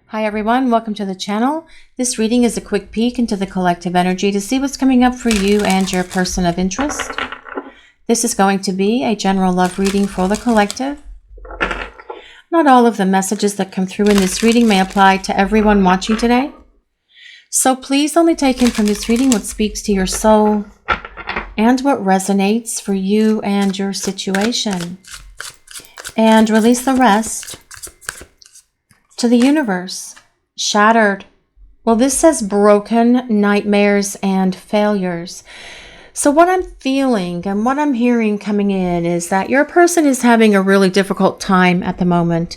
Hi everyone, welcome to the channel. This reading is a quick peek into the collective energy to see what's coming up for you and your person of interest. This is going to be a general love reading for the collective. Not all of the messages that come through in this reading may apply to everyone watching today. So please only take in from this reading what speaks to your soul and what resonates for you and your situation. And release the rest to the universe. Shattered. Well, this says broken, nightmares, and failures. So what I'm feeling and what I'm hearing coming in is that your person is having a really difficult time at the moment.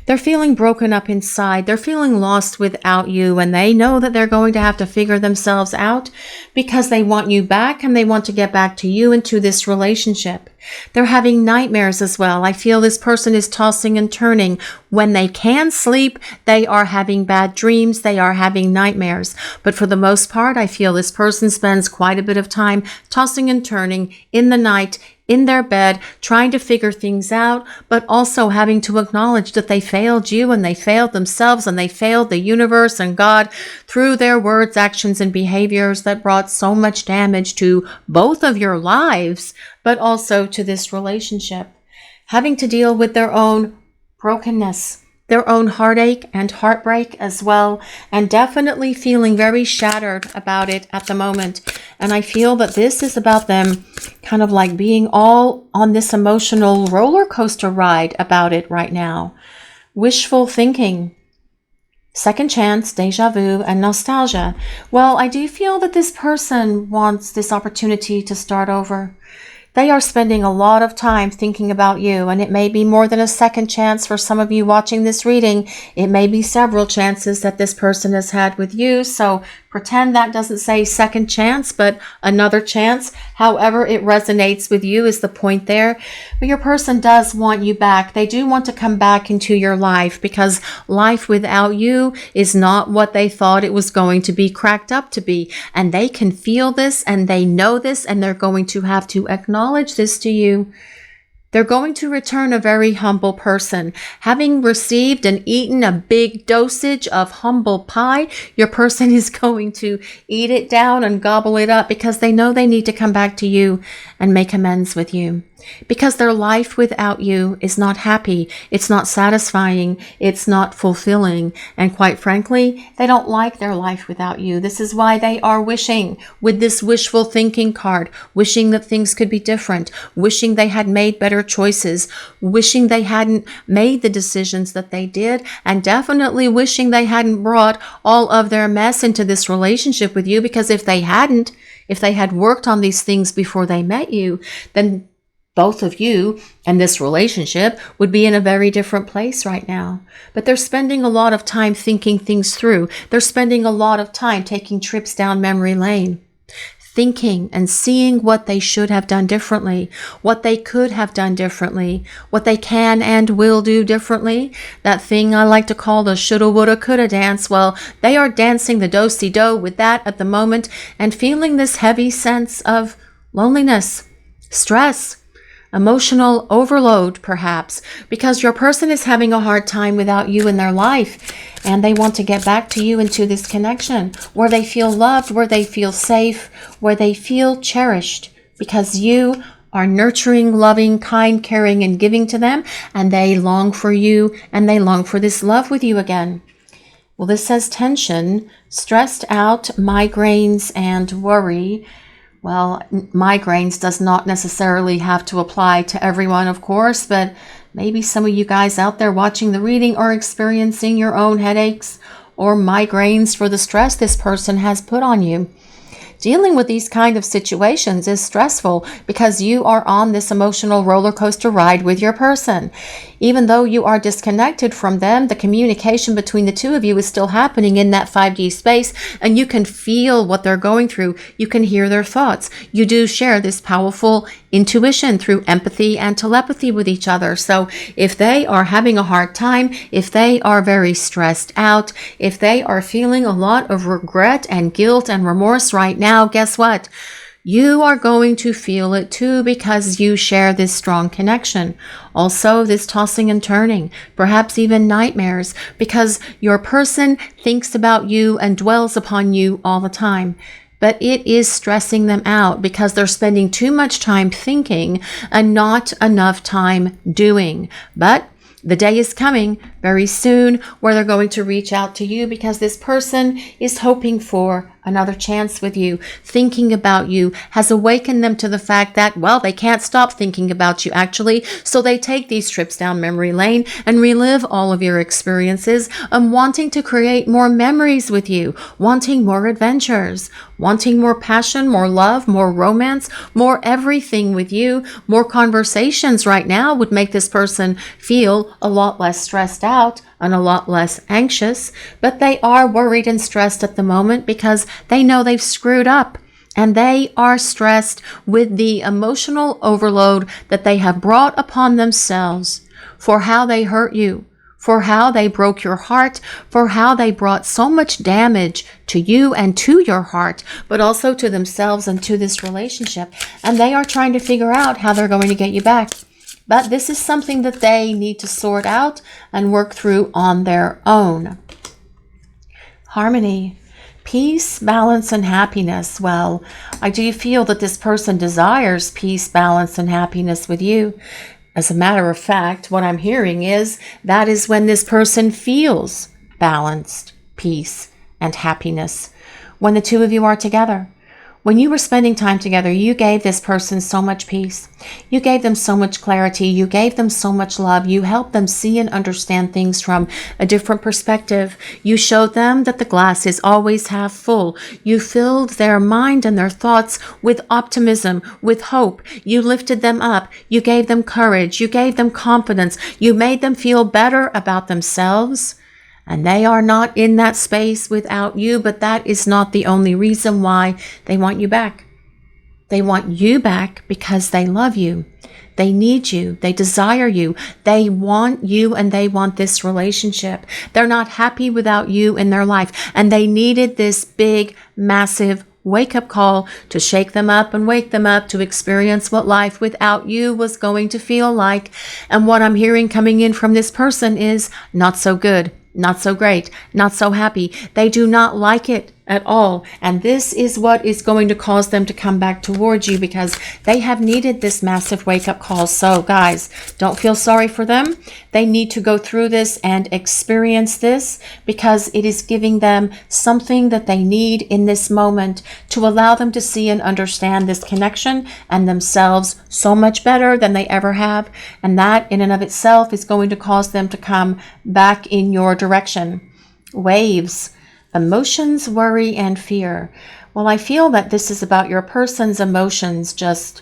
They're feeling broken up inside. They're feeling lost without you, and they know that they're going to have to figure themselves out because they want you back and they want to get back to you and to this relationship. They're having nightmares as well. I feel this person is tossing and turning. When they can sleep, they are having bad dreams. They are having nightmares. But for the most part, I feel this person spends quite a bit of time tossing and turning in the night, in their bed, trying to figure things out, but also having to acknowledge that they failed you and they failed themselves and they failed the universe and God through their words, actions, and behaviors that brought so much damage to both of your lives, but also to this relationship. Having to deal with their own brokenness, their own heartache and heartbreak as well, and definitely feeling very shattered about it at the moment. And I feel that this is about them kind of like being all on this emotional roller coaster ride about it right now. Wishful thinking, second chance, deja vu, and nostalgia. Well, I do feel that this person wants this opportunity to start over. They are spending a lot of time thinking about you, and it may be more than a second chance for some of you watching this reading. It may be several chances that this person has had with you, so pretend that doesn't say second chance, but another chance. However it resonates with you is the point there. But your person does want you back. They do want to come back into your life because life without you is not what they thought it was going to be cracked up to be. And they can feel this and they know this, and they're going to have to acknowledge this to you. They're going to return a very humble person. Having received and eaten a big dosage of humble pie, your person is going to eat it down and gobble it up because they know they need to come back to you and make amends with you. Because their life without you is not happy, it's not satisfying, it's not fulfilling, and quite frankly, they don't like their life without you. This is why they are wishing with this wishful thinking card, wishing that things could be different, wishing they had made better choices, wishing they hadn't made the decisions that they did, and definitely wishing they hadn't brought all of their mess into this relationship with you, because if they hadn't, if they had worked on these things before they met you, then both of you and this relationship would be in a very different place right now. But they're spending a lot of time thinking things through. They're spending a lot of time taking trips down memory lane, thinking and seeing what they should have done differently, what they could have done differently, what they can and will do differently. That thing I like to call the shoulda, woulda, coulda dance. Well, they are dancing the do-si-do with that at the moment and feeling this heavy sense of loneliness, stress, emotional overload, perhaps, because your person is having a hard time without you in their life, and they want to get back to you into this connection where they feel loved, where they feel safe, where they feel cherished, because you are nurturing, loving, kind, caring, and giving to them, and they long for you, and they long for this love with you again. Well, this says tension, stressed out, migraines, and worry. Well, migraines does not necessarily have to apply to everyone, of course, but maybe some of you guys out there watching the reading are experiencing your own headaches or migraines for the stress this person has put on you. Dealing with these kind of situations is stressful because you are on this emotional roller coaster ride with your person. Even though you are disconnected from them, the communication between the two of you is still happening in that 5D space, and you can feel what they're going through. You can hear their thoughts. You do share this powerful intuition through empathy and telepathy with each other. So if they are having a hard time, if they are very stressed out, if they are feeling a lot of regret and guilt and remorse right now, guess what? You are going to feel it too because you share this strong connection. Also, this tossing and turning, perhaps even nightmares, because your person thinks about you and dwells upon you all the time. But it is stressing them out because they're spending too much time thinking and not enough time doing. But the day is coming very soon where they're going to reach out to you because this person is hoping for another chance with you, thinking about you, has awakened them to the fact that, well, they can't stop thinking about you actually. So they take these trips down memory lane and relive all of your experiences and wanting to create more memories with you, wanting more adventures, wanting more passion, more love, more romance, more everything with you. More conversations right now would make this person feel a lot less stressed out and a lot less anxious, but they are worried and stressed at the moment because they know they've screwed up and they are stressed with the emotional overload that they have brought upon themselves for how they hurt you, for how they broke your heart, for how they brought so much damage to you and to your heart, but also to themselves and to this relationship. And they are trying to figure out how they're going to get you back. But this is something that they need to sort out and work through on their own. Harmony, peace, balance, and happiness. Well, I do feel that this person desires peace, balance, and happiness with you. As a matter of fact, what I'm hearing is that is when this person feels balanced, peace, and happiness. When the two of you are together. When you were spending time together, you gave this person so much peace. You gave them so much clarity. You gave them so much love. You helped them see and understand things from a different perspective. You showed them that the glass is always half full. You filled their mind and their thoughts with optimism, with hope. You lifted them up. You gave them courage. You gave them confidence. You made them feel better about themselves. And they are not in that space without you, but that is not the only reason why they want you back. They want you back because they love you. They need you. They desire you. They want you and they want this relationship. They're not happy without you in their life. And they needed this big, massive wake-up call to shake them up and wake them up to experience what life without you was going to feel like. And what I'm hearing coming in from this person is not so good. Not so great, not so happy. They do not like it at all. And this is what is going to cause them to come back towards you because they have needed this massive wake-up call. So guys, don't feel sorry for them. They need to go through this and experience this because it is giving them something that they need in this moment to allow them to see and understand this connection and themselves so much better than they ever have. And that in and of itself is going to cause them to come back in your direction. Waves. Emotions, worry, and fear. Well, I feel that this is about your person's emotions just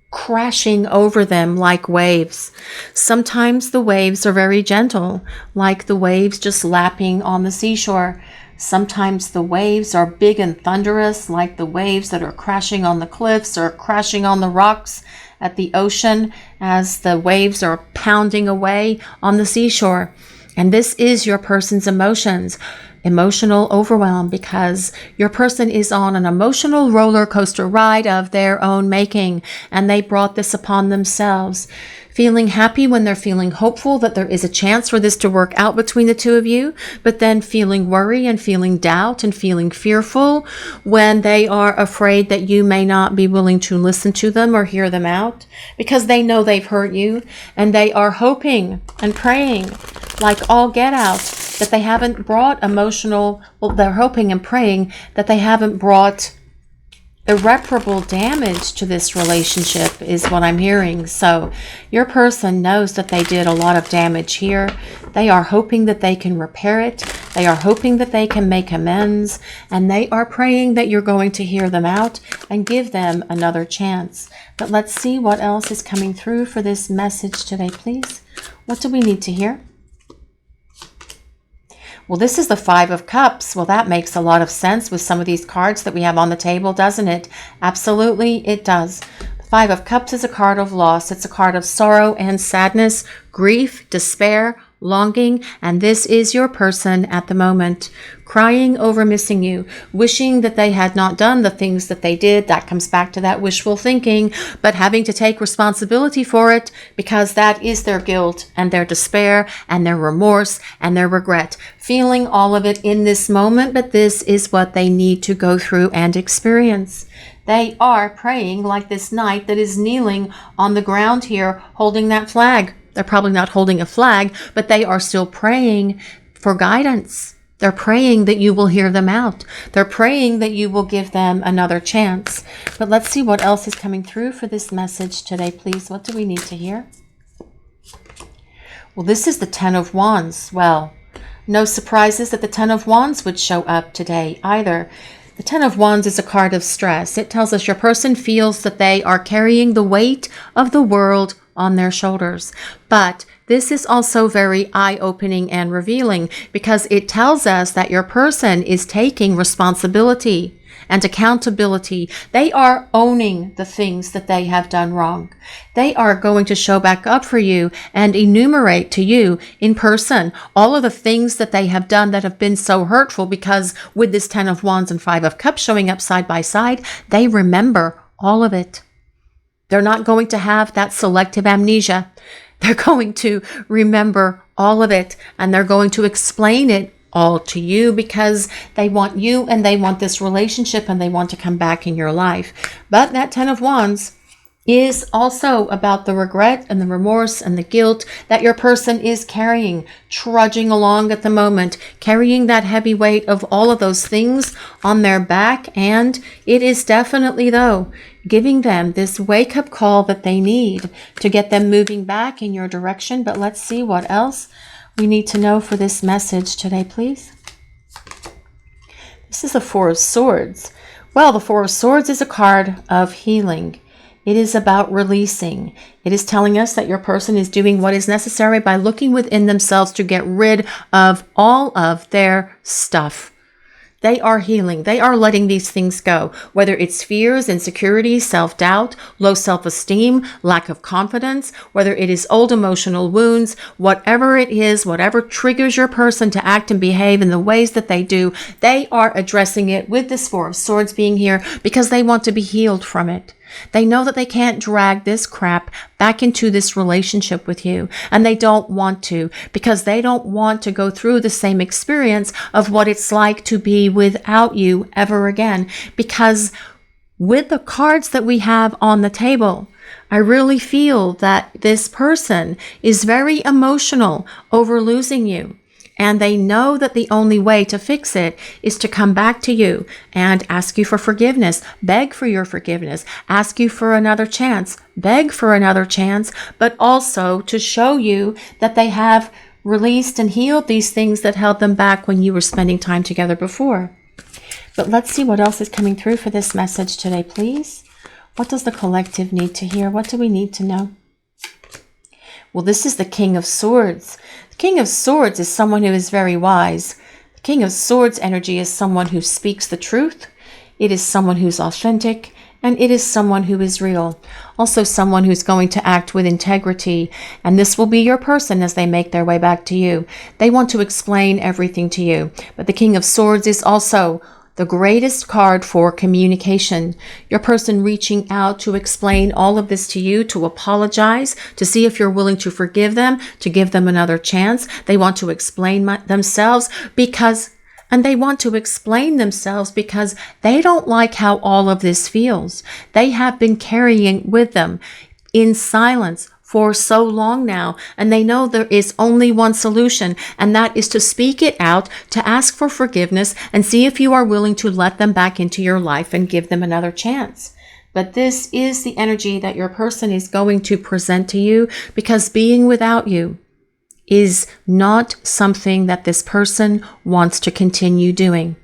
crashing over them like waves. Sometimes the waves are very gentle, like the waves just lapping on the seashore. Sometimes the waves are big and thunderous, like the waves that are crashing on the cliffs or crashing on the rocks at the ocean as the waves are pounding away on the seashore. And this is your person's emotions. Emotional overwhelm because your person is on an emotional roller coaster ride of their own making and they brought this upon themselves. Feeling happy when they're feeling hopeful that there is a chance for this to work out between the two of you, but then feeling worry and feeling doubt and feeling fearful when they are afraid that you may not be willing to listen to them or hear them out because they know they've hurt you and they are hoping and praying like all get out that they haven't brought emotional, well, they're hoping and praying that they haven't brought irreparable damage to this relationship is what I'm hearing. So your person knows that they did a lot of damage here. They are hoping that they can repair it. They are hoping that they can make amends. And they are praying that you're going to hear them out and give them another chance. But let's see what else is coming through for this message today, please. What do we need to hear? Well, this is the Five of Cups. Well, that makes a lot of sense with some of these cards that we have on the table, doesn't it? Absolutely, it does. The Five of Cups is a card of loss. It's a card of sorrow and sadness, grief, despair, longing, and this is your person at the moment, crying over missing you, wishing that they had not done the things that they did. That comes back to that wishful thinking, but having to take responsibility for it because that is their guilt and their despair and their remorse and their regret, feeling all of it in this moment, but this is what they need to go through and experience. They are praying like this knight that is kneeling on the ground here, holding that flag. They're probably not holding a flag, but they are still praying for guidance. They're praying that you will hear them out. They're praying that you will give them another chance. But let's see what else is coming through for this message today, please. What do we need to hear? Well, this is the Ten of Wands. Well, no surprises that the Ten of Wands would show up today either. The Ten of Wands is a card of stress. It tells us your person feels that they are carrying the weight of the world on their shoulders. But this is also very eye-opening and revealing because it tells us that your person is taking responsibility and accountability. They are owning the things that they have done wrong. They are going to show back up for you and enumerate to you in person all of the things that they have done that have been so hurtful, because with this Ten of Wands and Five of Cups showing up side by side, they remember all of it. They're not going to have that selective amnesia. They're going to remember all of it, and they're going to explain it all to you because they want you and they want this relationship and they want to come back in your life. But that Ten of Wands is also about the regret and the remorse and the guilt that your person is carrying, trudging along at the moment, carrying that heavy weight of all of those things on their back. And it is definitely, though, giving them this wake-up call that they need to get them moving back in your direction. But let's see what else we need to know for this message today, please. This is the Four of Swords. Well, the Four of Swords is a card of healing. It is about releasing. It is telling us that your person is doing what is necessary by looking within themselves to get rid of all of their stuff. They are healing. They are letting these things go, whether it's fears, insecurities, self-doubt, low self-esteem, lack of confidence, whether it is old emotional wounds, whatever it is, whatever triggers your person to act and behave in the ways that they do, they are addressing it with this Four of Swords being here because they want to be healed from it. They know that they can't drag this crap back into this relationship with you, and they don't want to because they don't want to go through the same experience of what it's like to be without you ever again. Because with the cards that we have on the table, I really feel that this person is very emotional over losing you. And they know that the only way to fix it is to come back to you and ask you for forgiveness, beg for your forgiveness, ask you for another chance, beg for another chance, but also to show you that they have released and healed these things that held them back when you were spending time together before. But let's see what else is coming through for this message today, please. What does the collective need to hear? What do we need to know? Well, this is the King of Swords. The King of Swords is someone who is very wise. The King of Swords energy is someone who speaks the truth. It is someone who's authentic, and it is someone who is real. Also someone who's going to act with integrity, and this will be your person as they make their way back to you. They want to explain everything to you, but the King of Swords is also the greatest card for communication. Your person reaching out to explain all of this to you, to apologize, to see if you're willing to forgive them, to give them another chance. They want to explain themselves because they don't like how all of this feels. They have been carrying with them in silence for so long now, and they know there is only one solution, and that is to speak it out, to ask for forgiveness, and see if you are willing to let them back into your life and give them another chance. But this is the energy that your person is going to present to you, because being without you is not something that this person wants to continue doing.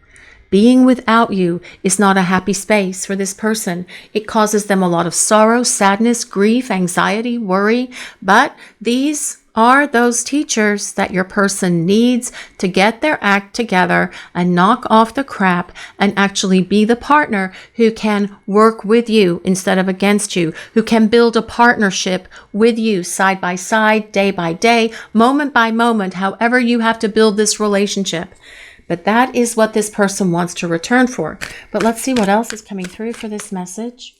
Being without you is not a happy space for this person. It causes them a lot of sorrow, sadness, grief, anxiety, worry. But these are those teachers that your person needs to get their act together and knock off the crap and actually be the partner who can work with you instead of against you, who can build a partnership with you side by side, day by day, moment by moment, however you have to build this relationship. But that is what this person wants to return for. But let's see what else is coming through for this message.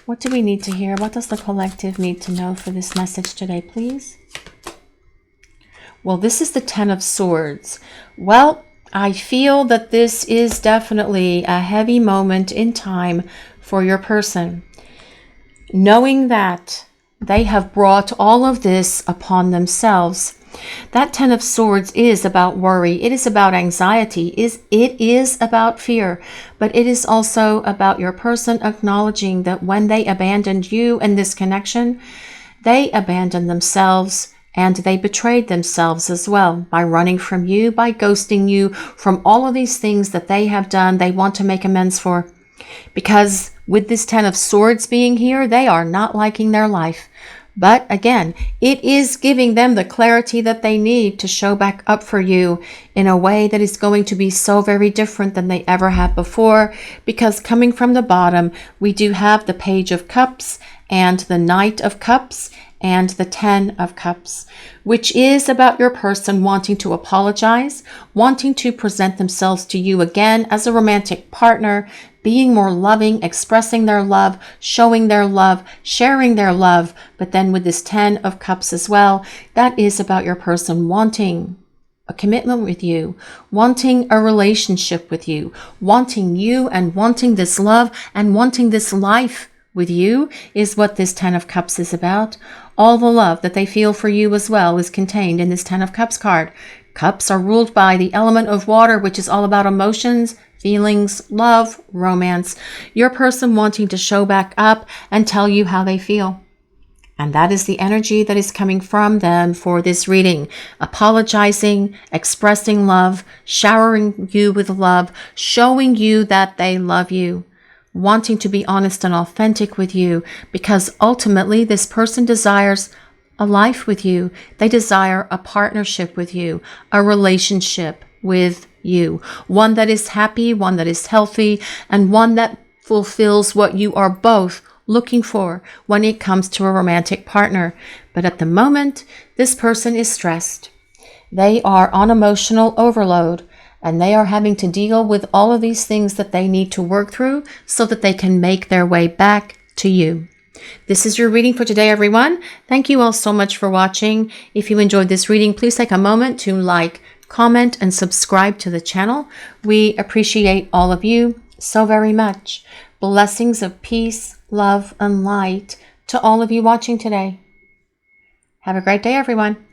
What do we need to hear? What does the collective need to know for this message today, please? Well, this is the Ten of Swords. Well, I feel that this is definitely a heavy moment in time for your person. Knowing that they have brought all of this upon themselves. That Ten of Swords is about worry. It is about anxiety. It is about fear. But it is also about your person acknowledging that when they abandoned you in this connection, they abandoned themselves. And they betrayed themselves as well by running from you, by ghosting you, from all of these things that they have done, they want to make amends for. Because with this Ten of Swords being here, they are not liking their life. But again, it is giving them the clarity that they need to show back up for you in a way that is going to be so very different than they ever have before. Because coming from the bottom, we do have the Page of Cups and the Knight of Cups and the Ten of Cups, which is about your person wanting to apologize, wanting to present themselves to you again as a romantic partner, being more loving, expressing their love, showing their love, sharing their love. But then with this Ten of Cups as well, that is about your person wanting a commitment with you, wanting a relationship with you, wanting you and wanting this love and wanting this life with you is what this Ten of Cups is about. All the love that they feel for you as well is contained in this Ten of Cups card. Cups are ruled by the element of water, which is all about emotions, feelings, love, romance. Your person wanting to show back up and tell you how they feel. And that is the energy that is coming from them for this reading. Apologizing, expressing love, showering you with love, showing you that they love you. Wanting to be honest and authentic with you, because ultimately this person desires a life with you. They desire a partnership with you, a relationship with you, one that is happy, one that is healthy, and one that fulfills what you are both looking for when it comes to a romantic partner. But at the moment, this person is stressed. They are on emotional overload. And they are having to deal with all of these things that they need to work through so that they can make their way back to you. This is your reading for today, everyone. Thank you all so much for watching. If you enjoyed this reading, please take a moment to like, comment, and subscribe to the channel. We appreciate all of you so very much. Blessings of peace, love, and light to all of you watching today. Have a great day, everyone.